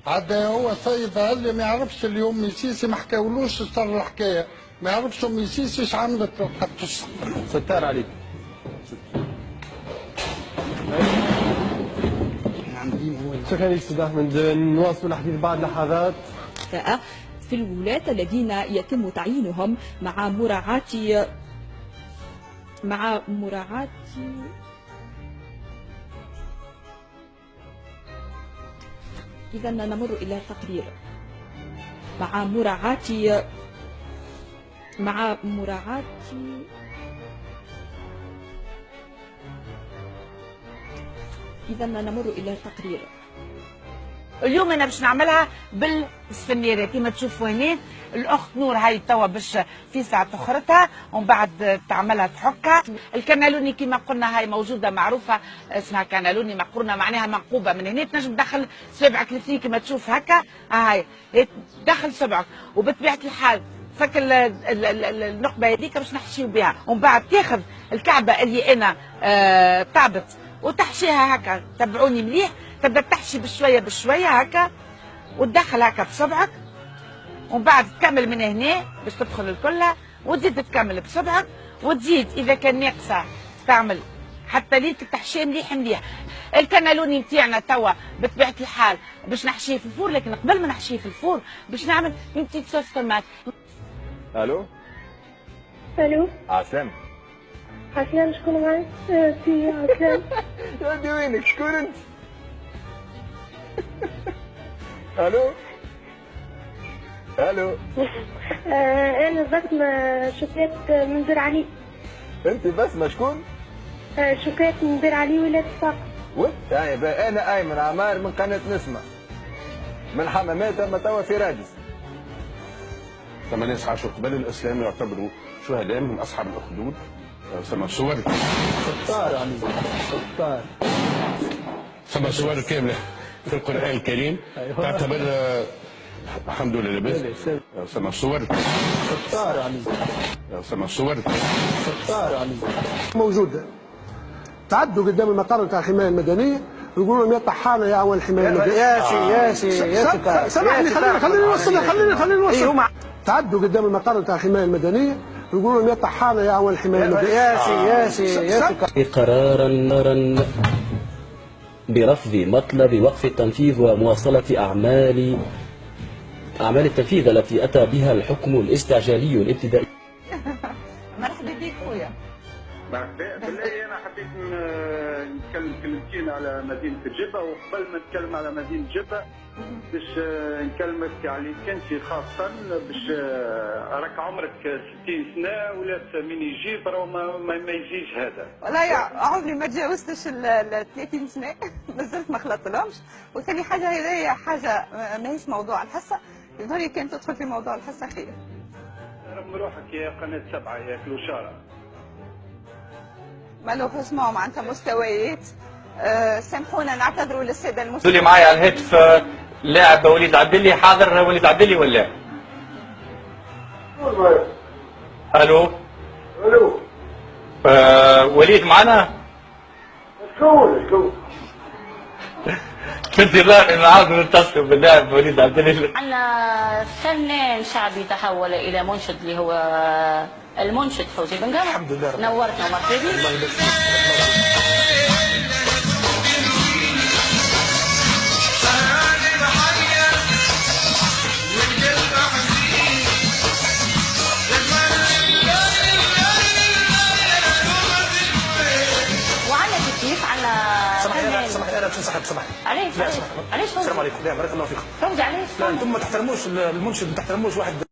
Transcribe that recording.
عدا هو سيد اللي ما يعرفش اليوم ميسيسي ما حكاولوش صار الحكايه، ما يعرفش ميسيسي ايش عملت حتى ستار عليك. شكرا لك استاذ احمد، نواصل الحديث بعد لحظات. في الولاة الذين يتم تعيينهم مع مراعاة إذا نمر إلى التقرير مع مراعاة إذا نمر إلى التقرير. اليوم انا باش نعملها بالسفنيره كما تشوفوا هنا. الاخت نور هاي توا باش في ساعه تخرتها ومن بعد تعملها تحكها. الكنالوني كما قلنا هاي موجوده معروفه اسمها كنالوني مقرونه معناها منقوبه من هنا، تنجم تدخل صبعك الاثنين كما تشوف هكا. هاي تدخل صبعك وبطبيعه الحال فك النقبه هذيك باش نحشيو بها، ومن بعد تاخذ الكعبه اللي انا طابت وتحشيها هكا. تبعوني مليح، تبدا تحشي بشويه بشويه هكا وتدخل هكا بصبعك، ومن بعد تكمل من هنا باش تدخل الكلها وتزيد تكمل بصبعك، وتزيد اذا كان ناقصه تعمل حتى ليك تحشيه مليح مليح. الكنالوني نتاعنا توا بطبيعه الحال باش نحشيه في الفور، لكن قبل ما نحشيه في الفور باش نعمل بتيت صوص طماط. الو الو عسلامة. عسلامة، شكون معي؟ سي عسلامة. يا ودي وينك؟ شكون انت؟ الو الو انا بسمة شكات من دير علي. انت بسمة شكون؟ شكات من دير علي ولاية صفاقس. طيب انا ايمن عمار من قناة نسمة من حمامات، اما توا في رادس. ثم ناس عاشوا قبل الاسلام يعتبروا شهداء من اصحاب الاخدود. ثم صور ستار عليك ستار. ثم صور كامله في القران الكريم تعتبر الحمد لله لاباس. ثم صور ستار عليك ثم صور ستار عليك. موجوده تعدوا قدام المقر بتاع الحمايه المدنيه يقولوا لهم يا طحانه يا اول الحمايه المدنيه. يا سي سامحني خليني نوصل. تعدوا قدام المقر بتاع الحمايه المدنيه يقولوا لهم يا طحانه يا اول الحمايه المدنيه. يا سي قرارا برفض مطلب وقف التنفيذ ومواصلة أعمال التنفيذ التي أتى بها الحكم الاستعجالي الابتدائي. مرحبا بك خويا. بالله انا حبيت نتكلم كلمتين على مدينه الجبه، وقبل ما نتكلم على مدينه الجبه باش نكلمك عليك انت خاصه، باش راك عمرك 60 سنه ولات من يجيب راه ما يجيش هذا. والله عمري ما تجاوزتش ال 30 سنه مازلت ما خلطتلهمش. وثاني حاجه هذه حاجه ماهيش موضوع الحصه، يظهر كان تدخل في موضوع الحصه خير. رغم روحك يا قناه 7 يا كلوشاره. ما لو اسمعوا معناتها مستويات. سامحونا نعتذروا للساده المستمعين. اللي معي على الهاتف لاعب وليد عبدلي. حاضر وليد عبدلي ولا؟ الو الو وليد معنا؟ شكون؟ بدي الله نعاود نتصل باللاعب وليد عبدلي. عندنا فنان شعبي تحول الى منشد اللي هو المنشد فوزي بن قمر. الحمد لله نورتنا ومرحبا بك. الله يبارك فيك. وعندنا تكييف، عندنا سامحني انا بنصحك سامحني. علاش فوزي؟ السلام عليكم. لا بارك الله فيكم. فوزي علاش؟ لا انتم ما تحترموش المنشد، ما تحترموش واحد